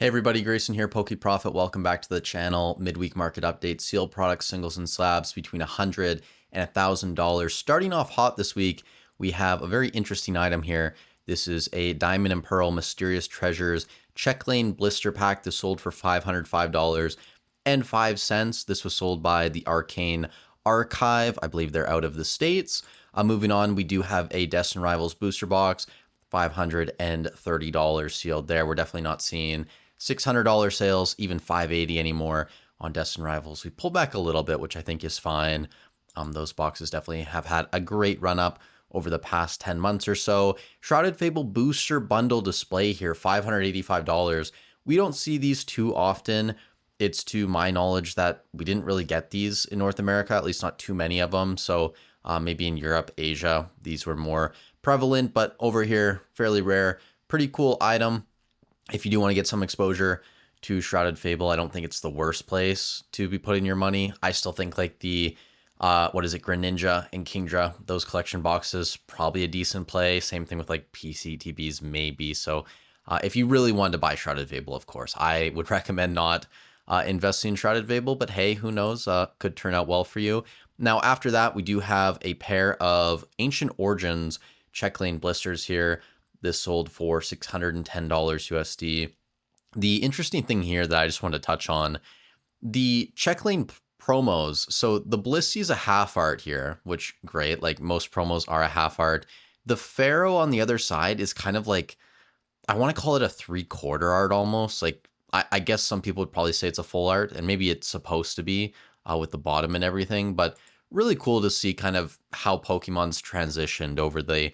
Hey everybody, Grayson here, Poke Profit. Welcome back to the channel. Midweek market update, sealed products, singles and slabs between $100 and $1,000. Starting off hot this week, we have a very interesting item here. This is a Diamond and Pearl Mysterious Treasures Check Lane Blister Pack. This sold for $505.05. This was sold by the Arcane Archive. I believe they're out of the States. Moving on, we do have a Destin Rivals booster box, $530 sealed there. We're definitely not seeing $600 sales, even $580 anymore on Destin Rivals. We pulled back a little bit, which I think is fine. Those boxes definitely have had a great run up over the past 10 months or so. Shrouded Fable booster bundle display here, $585. We don't see these too often. It's to my knowledge that we didn't really get these in North America, at least not too many of them. So maybe in Europe, Asia, these were more prevalent, but over here, fairly rare. Pretty cool item. If you do want to get some exposure to Shrouded Fable, I don't think it's the worst place to be putting your money. I still think like the, Greninja and Kingdra, those collection boxes, probably a decent play. Same thing with like PCTBs, maybe. So if you really wanted to buy Shrouded Fable, of course, I would recommend not investing in Shrouded Fable, but hey, who knows, could turn out well for you. Now, after that, we do have a pair of Ancient Origins Check Lane blisters here. This sold for $610 USD. The interesting thing here that I just wanted to touch on, the check lane promos. So the Blissey is a half art here, which great. Like most promos are a half art. The Pharaoh on the other side is kind of like, I want to call it a 3/4 art almost. Like I guess some people would probably say it's a full art, and maybe it's supposed to be with the bottom and everything. But really cool to see kind of how Pokemon's transitioned over the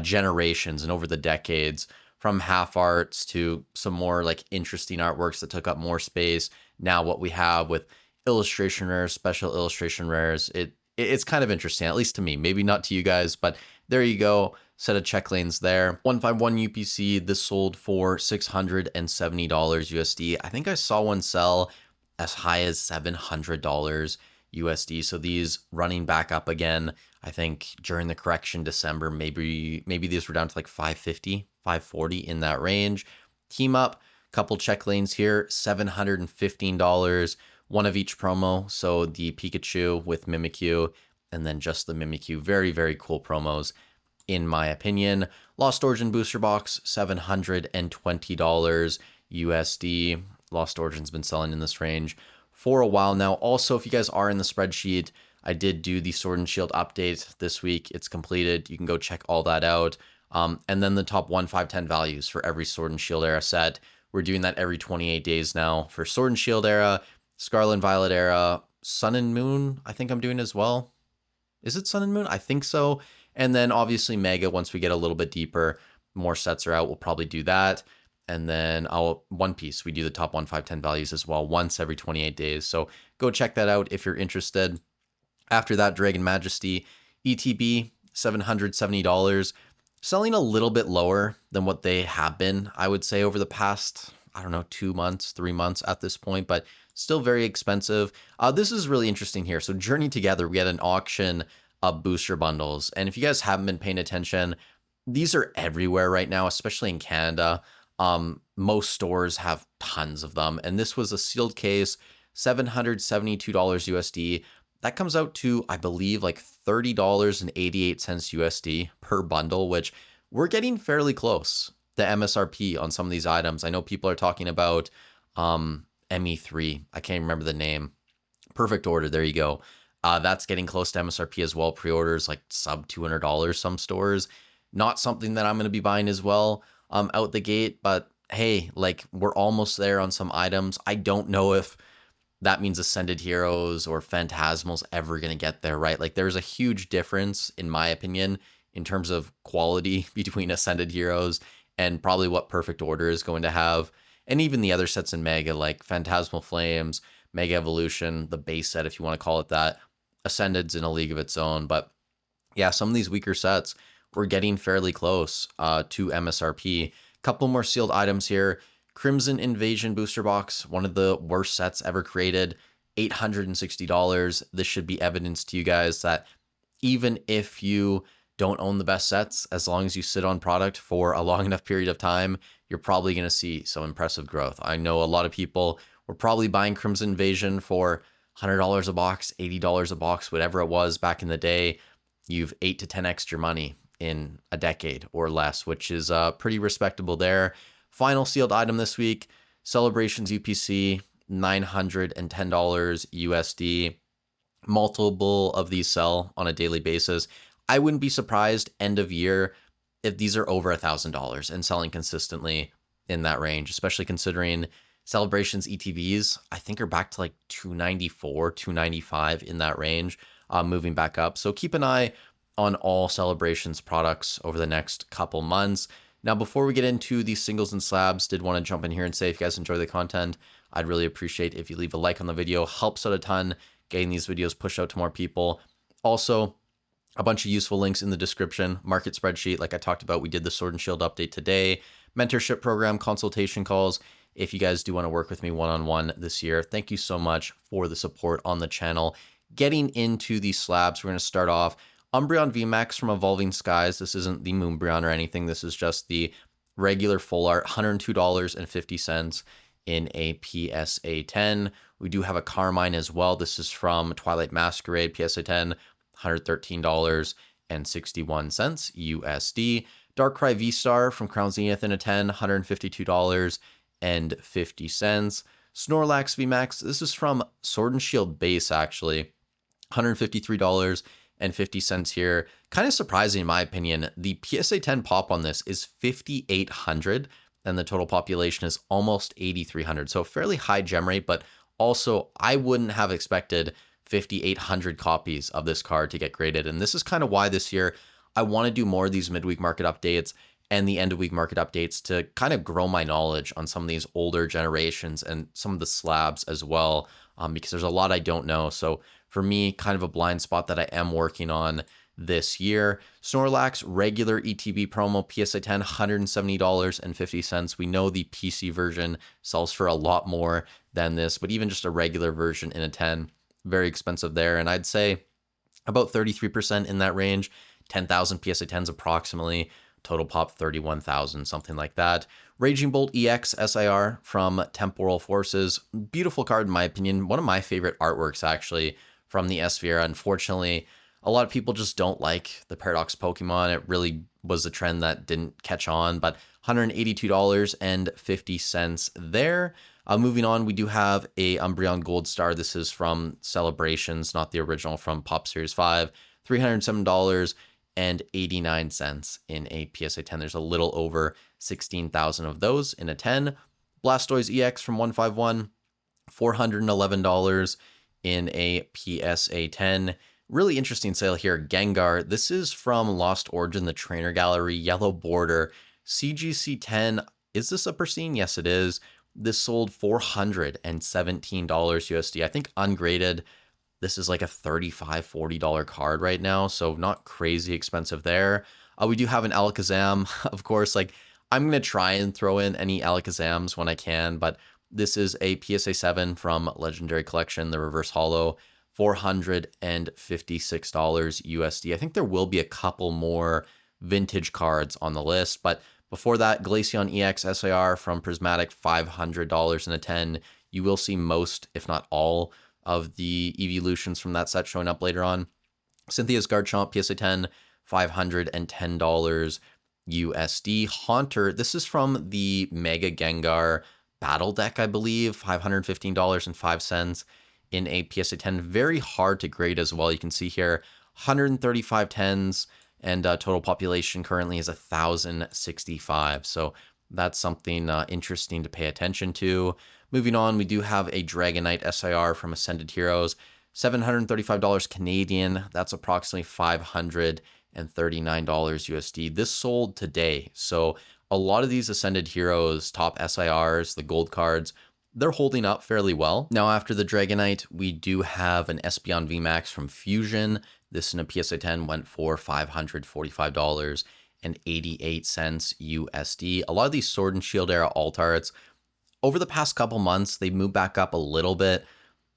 generations and over the decades, from half arts to some more like interesting artworks that took up more space. Now what we have with illustration rares, special illustration rares, it's kind of interesting, at least to me. Maybe not to you guys, but there you go. Set of check lanes there. 151 UPC. This sold for $670 USD. I think I saw one sell as high as $700 USD. So these running back up again. I think during the correction December, maybe these were down to like 550, 540 in that range. Team up, couple check lanes here, $715, one of each promo. So the Pikachu with Mimikyu and then just the Mimikyu. Very, very cool promos in my opinion. Lost Origin booster box, $720 USD. Lost Origin's been selling in this range for a while now. Also, if you guys are in the spreadsheet, I did do the Sword and Shield update this week. It's completed. You can go check all that out. And then the top 1, 5, 10 values for every Sword and Shield era set. We're doing that every 28 days now for Sword and Shield era, Scarlet and Violet era, Sun and Moon, I think I'm doing as well. Is it Sun and Moon? I think so. And then obviously Mega, once we get a little bit deeper, more sets are out, we'll probably do that. And then One Piece, we do the top 1, 5, 10 values as well, once every 28 days. So go check that out if you're interested. After that, Dragon Majesty, ETB, $770, selling a little bit lower than what they have been, I would say, over the past, 2 months, 3 months at this point, but still very expensive. This is really interesting here. So Journey Together, we had an auction of booster bundles. And if you guys haven't been paying attention, these are everywhere right now, especially in Canada. Most stores have tons of them. And this was a sealed case, $772 USD. That comes out to, I believe, like $30.88 USD per bundle, which we're getting fairly close to MSRP on some of these items. I know people are talking about ME3. I can't remember the name. Perfect Order. There you go. That's getting close to MSRP as well. Pre-orders like sub $200 some stores. Not something that I'm going to be buying as well out the gate. But hey, like we're almost there on some items. I don't know if that means Ascended Heroes or Phantasmal's ever going to get there, right? Like there's a huge difference, in my opinion, in terms of quality between Ascended Heroes and probably what Perfect Order is going to have. And even the other sets in Mega, like Phantasmal Flames, Mega Evolution, the base set, if you want to call it that. Ascended's in a league of its own. But yeah, some of these weaker sets, we're getting fairly close to MSRP. Couple more sealed items here. Crimson Invasion booster box, one of the worst sets ever created, $860. This should be evidence to you guys that even if you don't own the best sets. As long as you sit on product for a long enough period of time, you're probably going to see some impressive growth. I know a lot of people were probably buying Crimson Invasion for $100 a box, $80 a box, whatever it was back in the day. You've 8 to 10x your money in a decade or less, which is pretty respectable there. Final sealed item this week, Celebrations UPC, $910 USD. Multiple of these sell on a daily basis. I wouldn't be surprised end of year if these are over $1,000 and selling consistently in that range, especially considering Celebrations ETBs, I think are back to like 294, 295 in that range, moving back up. So keep an eye on all Celebrations products over the next couple months. Now, before we get into these singles and slabs, did want to jump in here and say if you guys enjoy the content, I'd really appreciate if you leave a like on the video. Helps out a ton getting these videos pushed out to more people. Also, a bunch of useful links in the description. Market spreadsheet, like I talked about, we did the Sword and Shield update today. Mentorship program, consultation calls. If you guys do want to work with me one-on-one this year, thank you so much for the support on the channel. Getting into these slabs, we're going to start off Umbreon VMAX from Evolving Skies. This isn't the Moonbreon or anything. This is just the regular full art, $102.50 in a PSA 10. We do have a Carmine as well. This is from Twilight Masquerade PSA 10, $113.61 USD. Darkrai V-Star from Crown Zenith in a 10, $152.50. Snorlax VMAX, this is from Sword and Shield base actually, $153.50 here. Kind of surprising in my opinion. The PSA 10 pop on this is 5,800 and the total population is almost 8,300. So fairly high gem rate, but also I wouldn't have expected 5,800 copies of this card to get graded. And this is kind of why this year I want to do more of these midweek market updates and the end of week market updates to kind of grow my knowledge on some of these older generations and some of the slabs as well, because there's a lot I don't know. So for me, kind of a blind spot that I am working on this year. Snorlax regular ETB promo PSA 10, $170.50. We know the PC version sells for a lot more than this, but even just a regular version in a 10, very expensive there. And I'd say about 33% in that range, 10,000 PSA 10s approximately. Total pop 31,000, something like that. Raging Bolt EX SIR from Temporal Forces. Beautiful card in my opinion. One of my favorite artworks actually from the S era. Unfortunately, a lot of people just don't like the Paradox Pokemon. It really was a trend that didn't catch on, but $182.50 there. Moving on, we do have a Umbreon Gold Star. This is from Celebrations, not the original from Pop Series 5. $307.89 in a PSA 10. There's a little over 16,000 of those in a 10. Blastoise EX from 151, $411 in a PSA 10. Really interesting sale here. Gengar. This is from Lost Origin, the Trainer Gallery, yellow border. CGC 10. Is this upper scene? Yes, it is. This sold $417 USD. I think ungraded, this is like a $35, $40 card right now, so not crazy expensive there. We do have an Alakazam, of course. Like I'm gonna try and throw in any Alakazams when I can, but this is a PSA 7 from Legendary Collection, the Reverse Holo, $456 USD. I think there will be a couple more vintage cards on the list, but before that, Glaceon EX SIR from Prismatic, $500 in a 10. You will see most, if not all, of the evolutions from that set showing up later on. Cynthia's Garchomp PSA 10, $510 USD. Haunter, this is from the Mega Gengar Battle Deck, I believe, $515.05 in a PSA 10. Very hard to grade as well. You can see here, 135 10s, and total population currently is 1,065. So that's something interesting to pay attention to. Moving on, we do have a Dragonite SIR from Ascended Heroes, $735 Canadian. That's approximately $539 USD. This sold today. So a lot of these Ascended Heroes top SIRs, the gold cards, they're holding up fairly well. Now, after the Dragonite, we do have an Espeon VMAX from Fusion. This in a PSA 10 went for $545.88 USD. A lot of these Sword and Shield era alt arts, over the past couple months, they moved back up a little bit.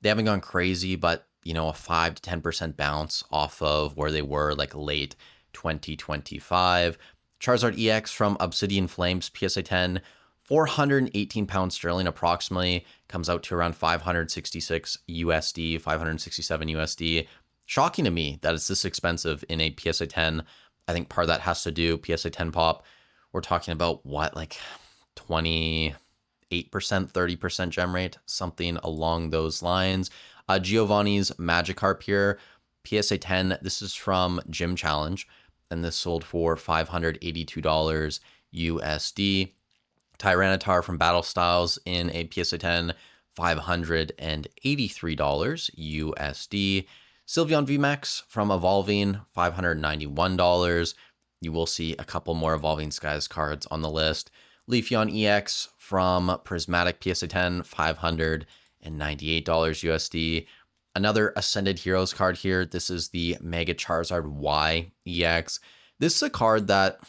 They haven't gone crazy, but you know, a 5 to 10% bounce off of where they were like late 2025. Charizard EX from Obsidian Flames PSA 10, 418 pounds sterling approximately, comes out to around 566 USD, 567 USD. Shocking to me that it's this expensive in a PSA 10. I think part of that has to do PSA 10 pop. We're talking about what, like 28%, 30% gem rate, something along those lines. Giovanni's Magikarp here, PSA 10. This is from Gym Challenge, and this sold for $582 USD. Tyranitar from Battle Styles in a PSA 10, $583 USD. Sylveon VMAX from Evolving, $591. You will see a couple more Evolving Skies cards on the list. Leafeon EX from Prismatic PSA 10, $598 USD. Another Ascended Heroes card here. This is the Mega Charizard Y EX. This is a card that,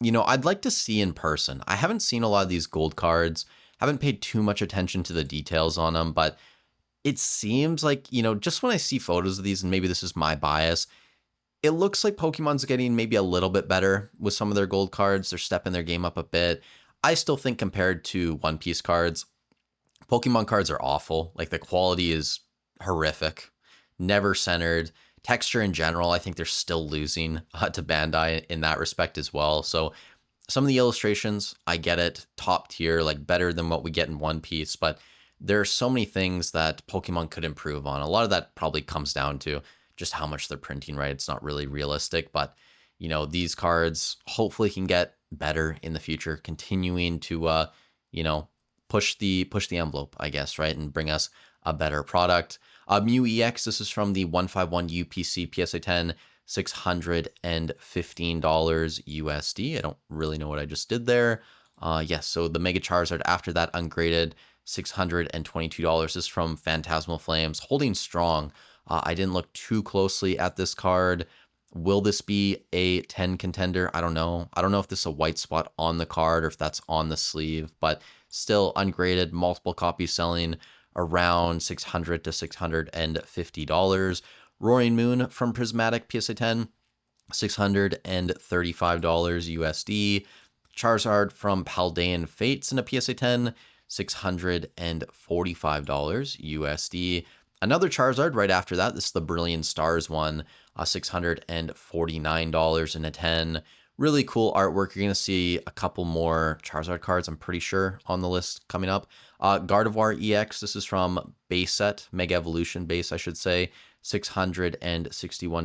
I'd like to see in person. I haven't seen a lot of these gold cards, haven't paid too much attention to the details on them, but it seems like, just when I see photos of these, and maybe this is my bias, it looks like Pokemon's getting maybe a little bit better with some of their gold cards. They're stepping their game up a bit. I still think compared to One Piece cards, Pokemon cards are awful. Like, the quality is horrific, never centered. Texture in general, I think they're still losing to Bandai in that respect as well. So some of the illustrations, I get it, top tier, like better than what we get in One Piece, but there are so many things that Pokemon could improve on. A lot of that probably comes down to just how much they're printing, right? It's not really realistic, but these cards hopefully can get better in the future, continuing to push the envelope, I guess, right? And bring us a better product. Mew EX, this is from the 151 UPC PSA 10, $615 USD. I don't really know what I just did there. Yes, so the Mega Charizard after that ungraded, $622. This is from Phantasmal Flames, holding strong. I didn't look too closely at this card. Will this be a 10 contender? I don't know. I don't know if this is a white spot on the card or if that's on the sleeve, but still ungraded, multiple copies selling around $600 to $650. Roaring Moon from Prismatic PSA 10, $635 USD. Charizard from Paldean Fates in a PSA 10, $645 USD. Another Charizard right after that. This is the Brilliant Stars one, $649 in a 10. Really cool artwork. You're going to see a couple more Charizard cards, I'm pretty sure, on the list coming up. Gardevoir EX, this is from base set, Mega Evolution base, I should say, $661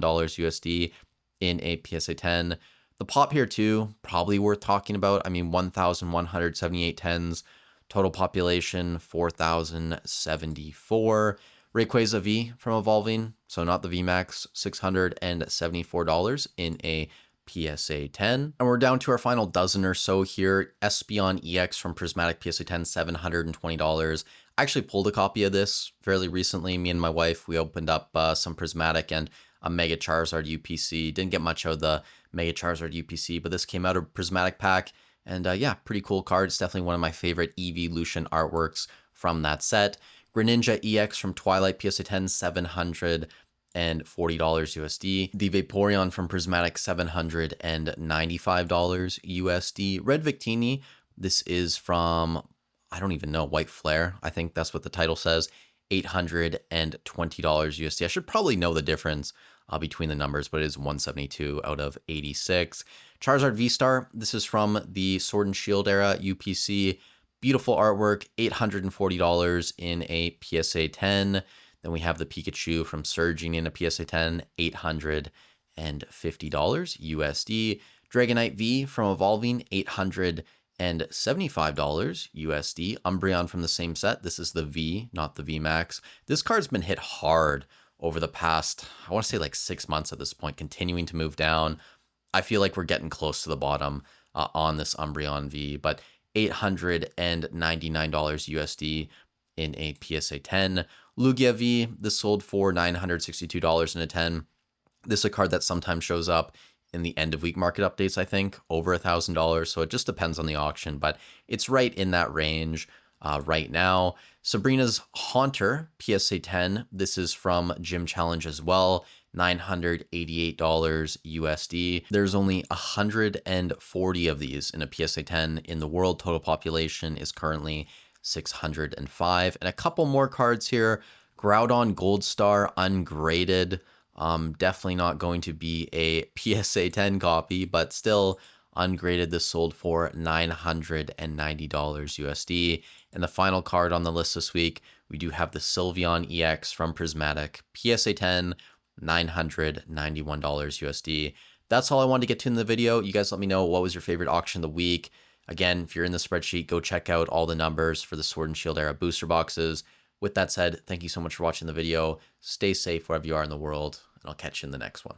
USD in a PSA 10. The pop here too, probably worth talking about. I mean, 1,178 tens, total population 4,074. Rayquaza V from Evolving, so not the VMAX, $674 in a PSA 10. And we're down to our final dozen or so here. Espeon EX from Prismatic PSA 10, $720. I actually pulled a copy of this fairly recently. Me and my wife, we opened up some Prismatic and a Mega Charizard UPC. Didn't get much out of the Mega Charizard UPC, but this came out of Prismatic pack. And yeah, pretty cool card. It's definitely one of my favorite Evolution artworks from that set. Greninja EX from Twilight PSA 10, $740 USD. The Vaporeon from Prismatic, $795 USD. Red Victini, this is from, I don't even know, White Flare. I think that's what the title says. $820 USD. I should probably know the difference between the numbers, but it is 172 out of 86. Charizard V-Star, this is from the Sword and Shield era UPC. Beautiful artwork, $840 in a PSA 10. Then we have the Pikachu from Surging in a PSA 10, $850 USD. Dragonite V from Evolving, $875 USD. Umbreon from the same set. This is the V, not the VMAX. This card's been hit hard over the past, I want to say like 6 months at this point, continuing to move down. I feel like we're getting close to the bottom on this Umbreon V, but $899 USD in a PSA 10. Lugia V, this sold for $962 in a 10. This is a card that sometimes shows up in the end of week market updates, I think, over $1,000. So it just depends on the auction, but it's right in that range right now. Sabrina's Haunter, PSA 10. This is from Gym Challenge as well. $988 USD. There's only 140 of these in a PSA 10 in the world. Total population is currently 605. And a couple more cards here. Groudon Gold Star ungraded. Definitely not going to be a PSA 10 copy, but still ungraded. This sold for $990 USD. And the final card on the list this week, we do have the Sylveon EX from Prismatic, PSA 10, $991 USD. That's all I wanted to get to in the video. You guys let me know what was your favorite auction of the week. Again, if you're in the spreadsheet, go check out all the numbers for the Sword and Shield era booster boxes. With that said, thank you so much for watching the video. Stay safe wherever you are in the world, and I'll catch you in the next one.